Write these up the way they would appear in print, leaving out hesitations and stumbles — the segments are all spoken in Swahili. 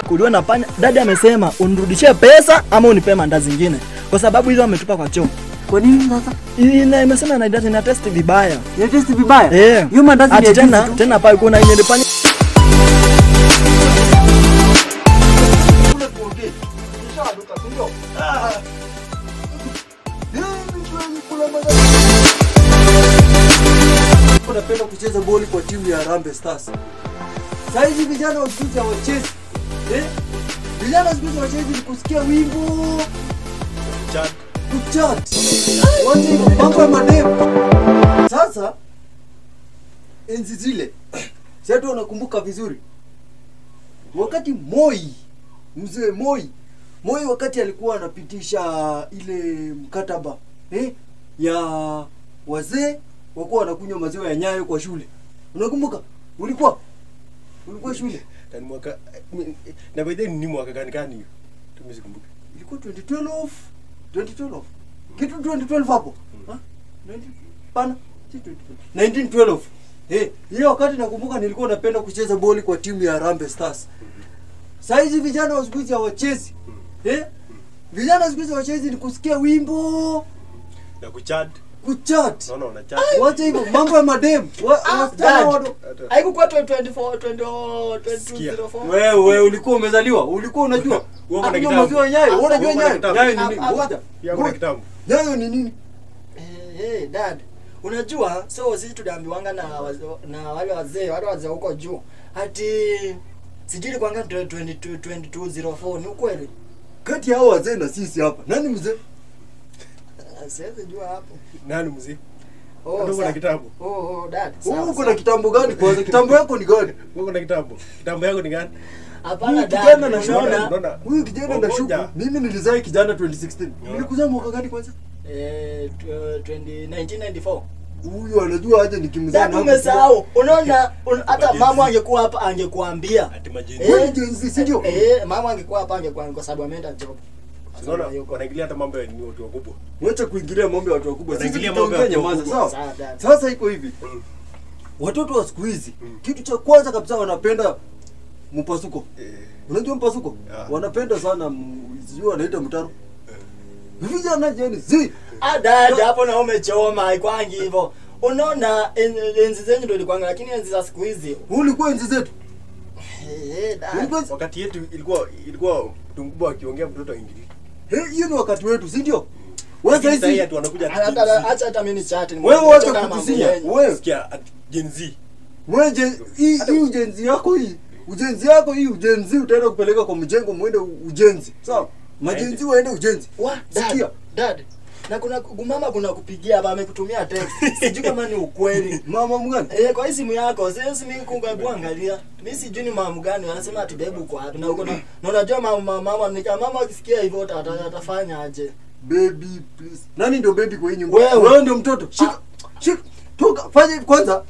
kuliwa na panya. Dada amesema unirudishie pesa ama unipe mandazi zingine. Kwa sababu hizo ametupa kwa choo. Kwa nini sasa? Imesema na dada ina test vibaya. Ya test vibaya? Eh. Hiyo mandazi ni tena pale kuna yenye panya. Napenda kucheza boli kwa timu ya Harambee Stars. Sasa hivi vijana wa siku hawachezi. Vijana wa siku hawachezi ni kusikia wimbo. Kuchat. Wote mambo ya madem. Sasa enzi zile. Sasa unakumbuka vizuri. Wakati mzee Moi wakati alikuwa anapitisha ile mkataba ya wazee wakuwa wanakunywa maziwa ya Nyayo kwa shule. Unakumbuka? Ulikuwa shule. Tani mwaka na baadaye ni mwaka gani hiyo? Tumesikumbuka. Ilikuwa 2012. Kitu 2012 hapo. 1912. Hiyo wakati nakumbuka nilikuwa napenda kucheza boli kwa timu ya Harambee Stars. Sasa hizi vijana wa siku hizi hawachezi. Vijana wa siku hizi hawachezi ni kusikia wimbo na kuchat. No, na chat. Wacha hivyo mambo ya madem. Haikuwa 2004. Wewe ulikuwa umezaliwa, ulikuwa unajua. Wewe una kitabu. Maziwa Nyayo, unajua Nyayo. Nyayo ni nini? Ngoja. Pia kuna kitabu. Nyayo ni nini? Dad. Unajua so sisi tuliambiwanga na wale wazee huko juu. Ati sijui kwanga 2204 ni ukweli. Kati hao wazee na sisi hapa. Nani mzee? Siwezi jua hapo. Nani mzee? Ndio kuna kitabu. Dad. Wewe uko na kitabu gani kwanza? Kitabu yako ni gani? Wewe una kitabu. Kitabu yako ni gani? Hapana dad. Kijana na shule. Huyu kijana na shule. Mimi nilizai kijana 2016. Nilikuzaa mwaka gani kwanza? 1994. Huyu anajua aje nikimzaa na umesahau. Unaona hata mama angekuwa hapa angekuambia. Ati majini. Wewe jinsi sio? Mama angekuwa hapa angekuwa kwa sababu ameenda job. Unaona wanaingilia hata mambo ya watu wakubwa. Wacha kuingilia mambo ya watu wakubwa. Sisi tunaongea nyamaza, sawa? Sasa iko hivi. Watoto wa siku hizi kitu cha kwanza kabisa wanapenda mpasuko. Unajua mpasuko? Wanapenda sana sijui wanaita mtaro. Vijana jeni zi. Dad hapo na umechoma haikwangi hivyo. Unaona enzi zenyu ndio ilikuwa lakini enzi za siku hizi. Ulikuwa enzi zetu. Wakati yetu ilikuwa mtu mkubwa akiongea mtoto aingili. Hiyo ni wakati wetu, si ndio? Wewe sasa hivi watu wanakuja acha hata mimi ni chat ni. Wewe wacha kutusinya. Wewe sikia Gen Z. Wewe hii ujenzi yako hii. Ujenzi yako hii ujenzi utaenda kupeleka kwa mjengo muende ujenzi. Sawa? Majenzi waende ujenzi. Sikia. Dad. Na kuna kupigia hapa amekutumia text. Sijui kama ni ukweli. Mama mgani? Kwa simu yako, sasa mimi kunga angalia. Mimi sijui ni mama gani anasema ati babe uko wapi. Na uko na unajua mama akisikia hivyo atafanya aje? Baby please. Nani ndio baby kwa hii nyumba? Wewe ndio mtoto. Shika. Toka fanya kwanza.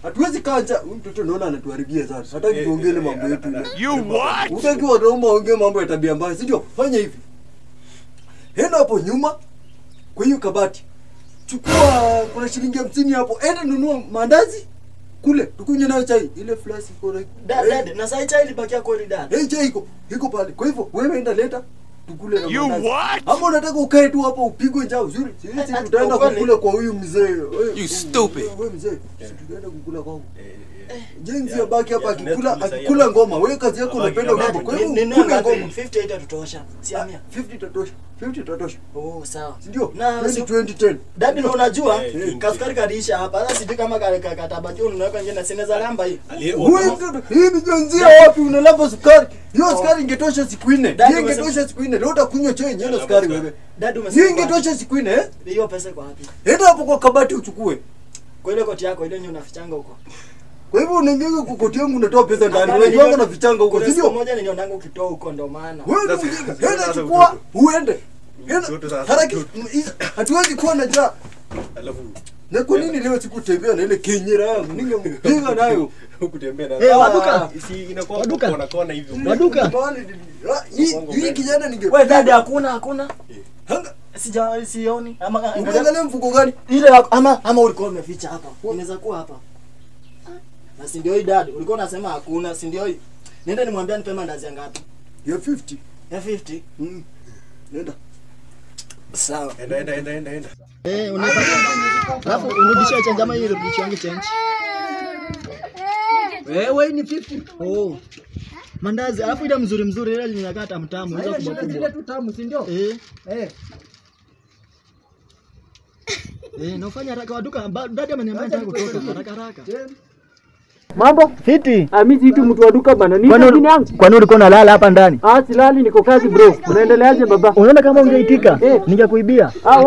Hatuwezi kanja. Huyu mtoto naona anatuharibia sana. Hataki tuongele mambo yetu. You what? Utaki wanaomba ongee mambo ya tabia mbaya, si ndio? Fanya hivi. Henda hapo nyuma. Kwa hiyo kabati. Chukua kuna shilingi 50 hapo. Enda nunua mandazi kule. Tukunywe nayo chai. Ile flash iko na dad na sai chai ilibakia kweli dad. Chai iko pale. Kwa hivyo wewe enda leta tukule na mandazi. What? Ama unataka ukae tu hapo upigwe njaa uzuri. Sisi tutaenda kukula kwa huyu mzee. You stupid. Wewe mzee. Tutaenda kukula kwao. Jenzi ya baki hapa akikula ngoma. Wewe kazi yako unapenda wimbo. Kwa hivyo kula ngoma 50 itatosha. Si 100. 50 itatosha. 50 itatosha. Sawa. Ndio. Na 2010. Dad ndio unajua kaskari kadisha hapa. Sasa sijui kama katabaki unaweka ngine sineza lamba hii. Hii ni jenzi wapi unalamba sukari? Hiyo sukari ingetosha siku 4. Hiyo ingetosha siku 4. Leo utakunywa chai nyingi sukari wewe. Dad umesema. Hiyo ingetosha siku 4 Hiyo pesa iko wapi? Enda hapo kwa kabati uchukue. Kwa ile koti yako ile unafichanga huko. Kwa hivyo unaingia kwa koti yangu unatoa pesa ndani. Unajua na vichanga huko. Sio siku moja nilionanga ukitoa huko ndo maana. Wewe enda chukua uende. Haraki hatuwezi kuwa na njaa. Alafu na kwa nini leo sikutembea na ile kenyera yangu ningempiga nayo kutembea na waduka si inakuwa kona hivyo waduka hii kijana ninge wewe dada hakuna sioni ama unaangalia mfuko gani ile ama ulikuwa umeficha hapa inaweza kuwa hapa na si ndio hii dad ulikuwa unasema hakuna si ndio hii nenda nimwambia nipe mandazi ngapi Ya 50. Ya 50. Nenda. Sawa. Enda. Unapata. Alafu unirudishia change ama hiyo rudishia yangu change. Wewe ni 50. Oh. Mandazi, alafu ile mzuri ile linakaa tamu hizo kubwa kubwa. Zile tu tamu, si ndio? Nafanya haraka waduka. Dada ameniambia nataka kutoka haraka. Mambo? Fiti. Mimi si mtu wa duka bana. Ni nini yangu? Kwani ulikuwa unalala hapa ndani? Silali, niko kazi bro. Unaendeleaje baba? Unaona kama ungeitika? Ningekuibia. Wewe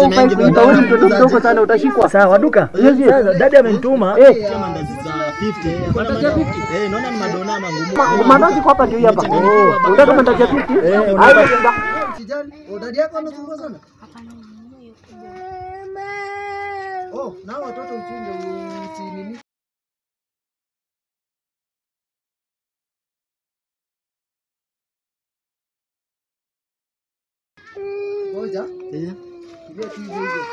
utaona mtoto mdogo sana utashikwa. Sawa duka. Sasa dada amenituma kama ndazi za 50. Mandazi ya 50? Naona ni madona ama ngumu. Mandazi kwa hapa ndio hapa. Unataka mandazi ya 50? Hayo Sijali. Dadi yako anazungumza sana. Na watoto uchunge usinini. Ngoja. Ndio hivyo.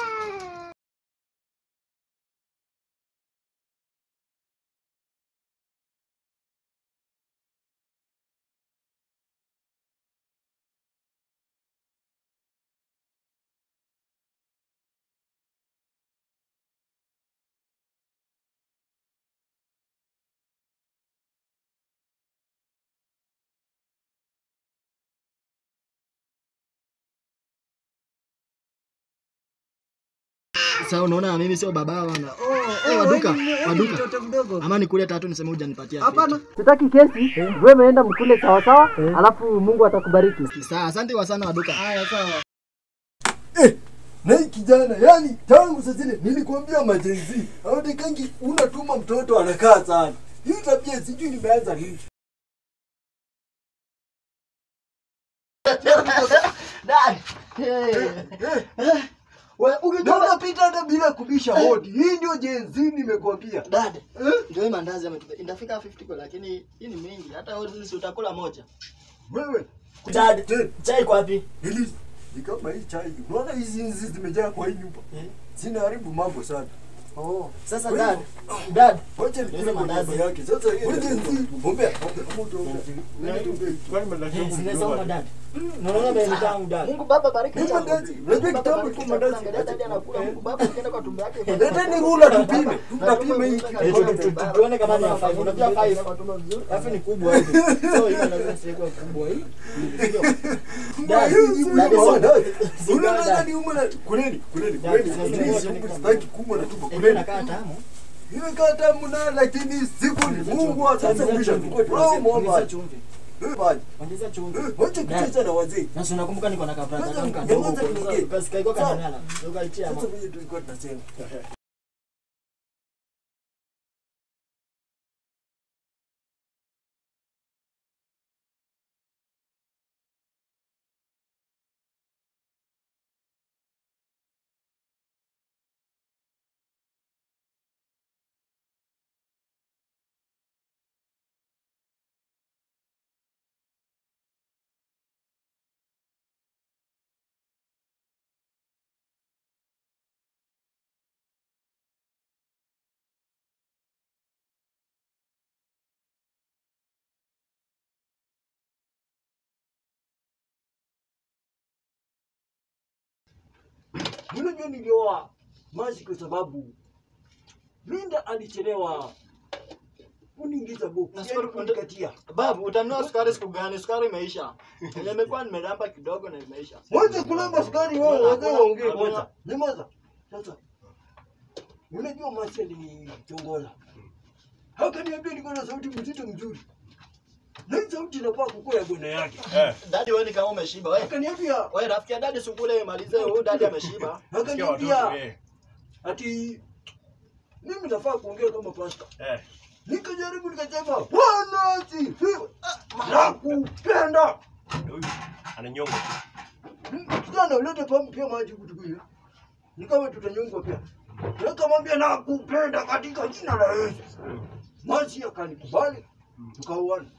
Sasa unaona mimi sio baba bwana. Waduka. Ama nikule tatu niseme hujanipatia. Hapana. Sitaki kesi. Wewe meenda mkule sawa, alafu Mungu atakubariki. Sawa, asante sana waduka. Haya sawa. Na kijana, yani tangu sasa zile nilikwambia majenzi, hautekangi unatuma mtoto anakaa sana. Hii tabia sijui nimeanza lini. Dad. Wewe unapita hata bila kubisha hodi. Hii ndio jenzi nimekwambia. Dad. Ndio mandazi yametupea. Indafika 50 kwa lakini hii ni mingi. Hata wewe si utakula moja. Wewe. Dad, chai kwa wapi? Hili ni kama hii chai. Unaona hizi nzi zimejaa kwa hii nyumba. Zinaharibu mambo sana. Sasa dad. Wacha nikule mandazi yake. Sasa hiyo nzi. Ombea. Kwani mandazi yangu Sinasoma dad. Naona baba tangu dad. Mungu baba bariki chakula. Mandazi. Unajua kitabu kwa mandazi. Dad anakula Mungu baba akienda kwa tumbo yake. Leta ni rula tupime. Tutapime hii. Tuone kama ni 5. Unajua 5 kwa tumbo nzuri. Alafu ni kubwa hivi. So hiyo lazima siwe kubwa hii. Dad. Unaona ni umana. Kuleni. Sitaki kumwa na tumbo. Kuleni. Inakaa tamu. Inakaa tamu na lakini siku ni Mungu atasababisha. Bro, muomba chumvi. Ongeza chumvi. Wacha kucheza na wazee. Na unakumbuka niko na kabrata Kwanza tangu kadogo. kwanza tuongee. Basi kaiko kanalala. Ukaitia Sasa mama. vile tulikuwa tunasema. Unajua nilioa Maji kwa sababu Linda alichelewa kuniingiza book. Sukari kunikatia. Babu, utanunua sukari siku gani? Sukari imeisha. Nimekuwa nimelamba kidogo na imeisha. Mwanzo kulamba sukari wewe wazee waongee kwanza. Nyamaza. Sasa. Unajua Maji alinitongoza. Hakaniambia niko na sauti mzito mzuri. Na hii sauti inafaa kukua ya bwana yake. Dadi wewe ni kama umeshiba wewe. Akaniambia, wewe rafiki ya dadi sukule malize huyu dadi ameshiba. Akaniambia ati mimi nafaa kuongea kama pasta. Nikajaribu nikasema, "Bwana asifiwe. Nakupenda." Ananyonga. Kijana ulete pamu pia maji kutukuia. Ni kama tutanyongwa pia. Nikamwambia nakupenda katika jina la Yesu. Maji akanikubali. Tukaoana.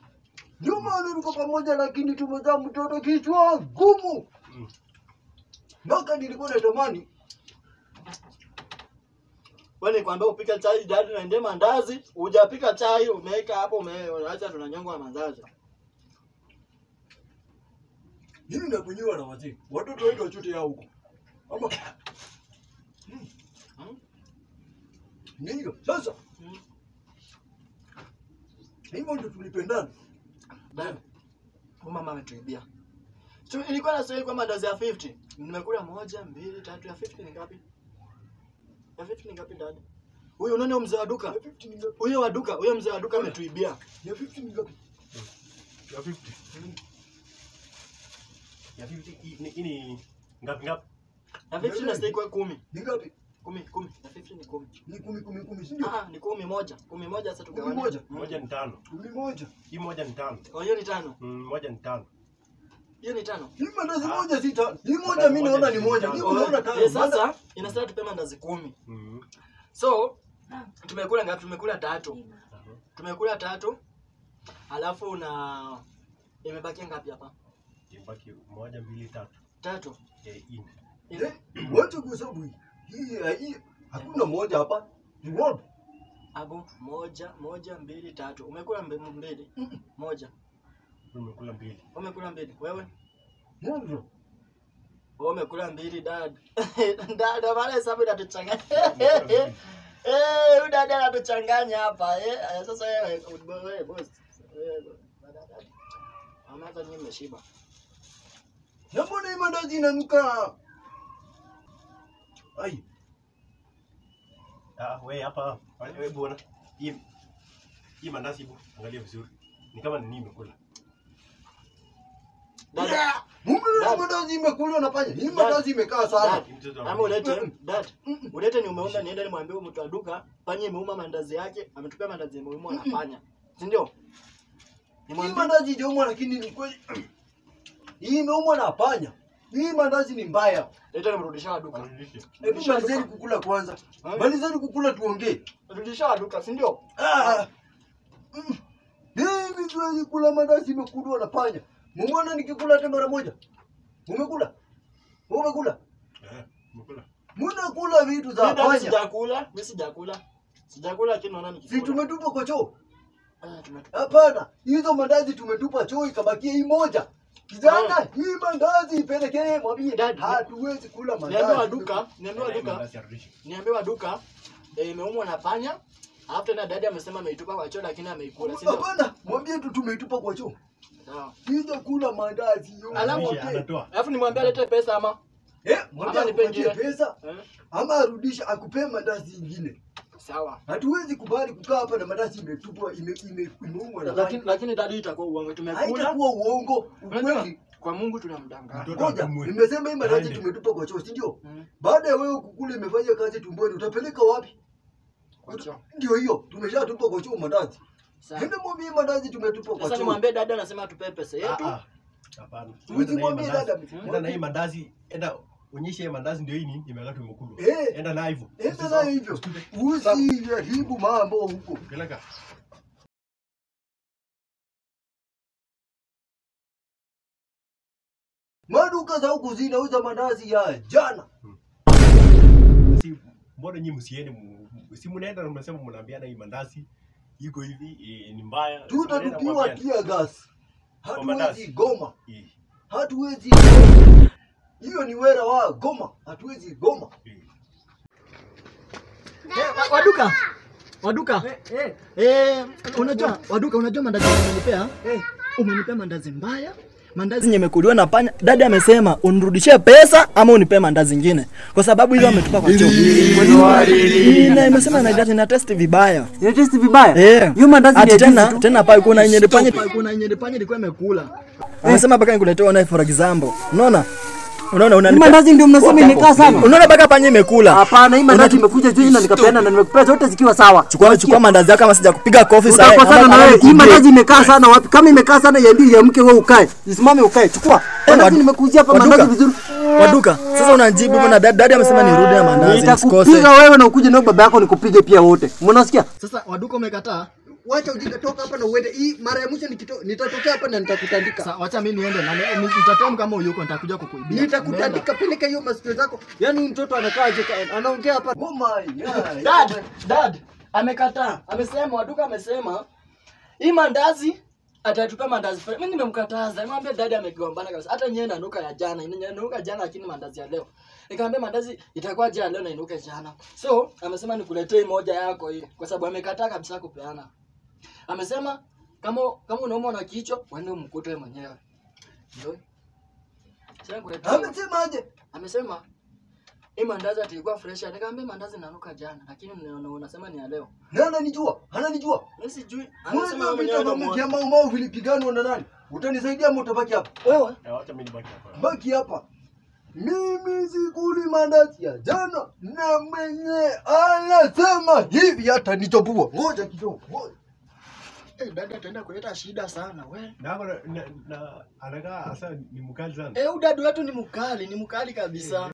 Ndio maana tuko pamoja lakini tumezaa mtoto kichwa gumu. Mpaka nilikuwa natamani wewe nikwambia upika chai dadi na ndema mandazi, hujapika chai umeweka hapo umeacha tunanyongwa mandazi. Hili nakunyiwa na wazee. Watoto waende wachote yao huko. Ama ndio sasa. Hivyo ndio tulipendana. Bado. Mama ametuibia. So ilikuwa na swali kwamba dozi ya 50. Nimekula 1, 2, 3 ya 50 ni ngapi? Ya 50 ni ngapi dada? Huyo unaona mzee wa duka? Huyo wa duka, huyo mzee wa duka ametuibia. Ya 50 ni ngapi? Ya 50. Ya 50 ini ngapi? Ya 50 na stake kwa 10. Ni ngapi? 10. Ya 50 ni 10. Ni 10 si ndio? Ah, ni 10 moja. 10 moja sasa tugawane. 10 moja ni 5. 10. Hii moja ni 5. Oh, hiyo ni 5. Moja ni 5. Hiyo ni 5. Hii mandazi moja si 5. Hii moja mimi naona ni moja. Hii unaona 5. Sasa inastahili tupe mandazi 10. So tumekula ngapi? Tumekula 3. Tumekula 3. Alafu na imebaki ngapi hapa? Imebaki 1, 2, 3. 3. Wacha kuhesabu hii. Hii hakuna moja hapa. Ni wapi? Hapo 1, 2, 3. Umekula 2. 1. Umekula 2. Umekula 2. Wewe? Ndio. Wewe umekula 2 dad. Dad bana hesabu inatuchanganya. Dada anatuchanganya hapa. Sasa wewe boss. Mama hata nyinyi mmeshiba. Na mbona hii mandazi inanuka? Ai. Wewe hapa. Wewe bwana. Hii mandazi ipo. Angalia vizuri. Ni kama ni nini imekula. Dada. Mbona mandazi imekula unafanya? Hii mandazi imekaa sana. Ama ulete dad. Ulete ni umeuma niende nimwambie mtu wa duka, fanye imeuma mandazi yake, ametupea mandazi imeuma anafanya. Si ndio? Hii mandazi imeuma lakini ni kweli. Hii imeuma na panya. Hii mandazi ni mbaya. Leta nimrudisha wa duka. Hebu malizeni kukula kwanza. Malizeni kukula tuongee. Rudisha wa duka, si ndio? Hivi siwezi kula mandazi imekulwa na panya. Mumeona nikikula hata mara moja? Umekula? Umekula? Umekula. Mnakula vitu za panya. Sijakula, mimi sijakula. Sijakula lakini naona nikikula. Si tumetupa kwa choo? Tumetupa. Hapana, hizo mandazi tumetupa choo ikabakia hii moja. Kijana, hii mandazi ipelekee mwambie dad, hatuwezi kula mandazi. Niambie wa duka, imeumwa na panya. Alafu tena dada amesema ameitupa kwa choo lakini ameikula. Si hapana, mwambie tu tumeitupa kwa choo. Sawa. Kija kula mandazi yote. Alafu nimwambie alete pesa ama mwambie nipe pesa. Ama arudishe akupe mandazi nyingine. Sawa. Hatuwezi kubali kukaa hapa na mandazi imetupwa imeumwa na panya. Lakini dadi itakuwa uongo. Tumekula. Haitakuwa uongo. Ukweli. Kwa Mungu tunamdanganya. Ngoja, nimesema hii mandazi tumetupa kwa choo, si ndio? Baada ya wewe kukula imefanya kazi tumboni, utapeleka wapi? Kwa choo. Ndio hiyo, tumeshatupa kwa choo mandazi. Ndio mwambie mandazi tumetupa kwa choo. Sasa nimwambie dada anasema atupe pesa yetu. Hapana. Usimwambie dada. Enda na hii mandazi, enda onyeshe mandazi ndio hii imekata tumekula. Enda na hivyo. Enda na hivyo. Usiharibu mambo huko. Peleka. Maduka za huku zinauza mandazi ya jana. Si mbona nyinyi msiende si mnaenda na mnasema mnaambiana hii mandazi iko hivi ni mbaya. Tutatupiwa tia gas. Hatuwezi goma. Hatuwezi. Hiyo ni wera wa goma. Hatuwezi goma. Waduka. Waduka. Unajua mandazi umenipea? Umenipea mandazi mbaya. Mandazi nyemekuliwa na panya. Dadi amesema unirudishie pesa ama unipe mandazi zingine. Kwa sababu hizo ametupa kwa choo. Na imesema na test vibaya. Ina test vibaya? Hiyo mandazi ni tena pale kuna nyende panya ilikuwa imekula. Amesema baka nikuletea na for example. Unaona? Unaona hii mandazi ndio mnasema imekaa sana. Unaona baka panya imekula. Hapana, hii mandazi imekuja juzi na nikapeana na nimekupea zote zikiwa sawa. Chukua mandazi yako kama sijakupiga kofi sasa. Utakosana na wewe. Hii mandazi imekaa sana wapi? Kama imekaa sana ya mke wewe ukae. Usimame ukae. Chukua. Mandazi nimekujia hapa mandazi vizuri. Waduka. Sasa unajibu na dadi amesema nirudi na mandazi nisikose. Nitakupiga wewe na ukuje na baba yako nikupige pia wote. Unasikia? Sasa waduka umekataa. Wacha ujinga toka hapa na uende. Hii mara ya mwisho nitatokea hapa na nitakutandika. Sasa wacha mimi niende na nitatem kama uyuko nitakuja kukuibia. Nitakutandika, peleka hiyo masikio zako. Yaani mtoto anakaaje anaongea hapa. Ngoma hii. Dad amekataa. Amesema waduka amesema hii mandazi atatupa mandazi fresh. Mimi nimemkataza. Nimwambia dadi amegombana kabisa. Hata nyewe nanuka ya jana. Inanuka jana lakini mandazi ya leo. Nikamwambia mandazi itakuwa je leo na inuke jana. So, amesema nikuletee moja yako hii kwa sababu amekataa kabisa kupeana. Amesema kama unaumwa na kichwa, uende umkute mwenyewe. Ndio. Amesemaje? Amesema hii mandazi ilikuwa fresh. Nikamwambia mandazi nanuka jana lakini unasema ni ya leo. Nani anijua? Ananijua. Mimi sijui. Anasema vita vya mau vilipiganwa na nani? Utanisaidia ama utabaki hapa? Wewe? Acha mimi nibaki hapa. Baki hapa. Mimi sikuli mandazi ya jana na mwenye anasema hivi hata nitobua. Ngoja kidogo. Ngoja. Dada ataenda kuleta shida sana wewe. Na anakaa asa ni mkali sana. Udadu wetu ni mkali kabisa.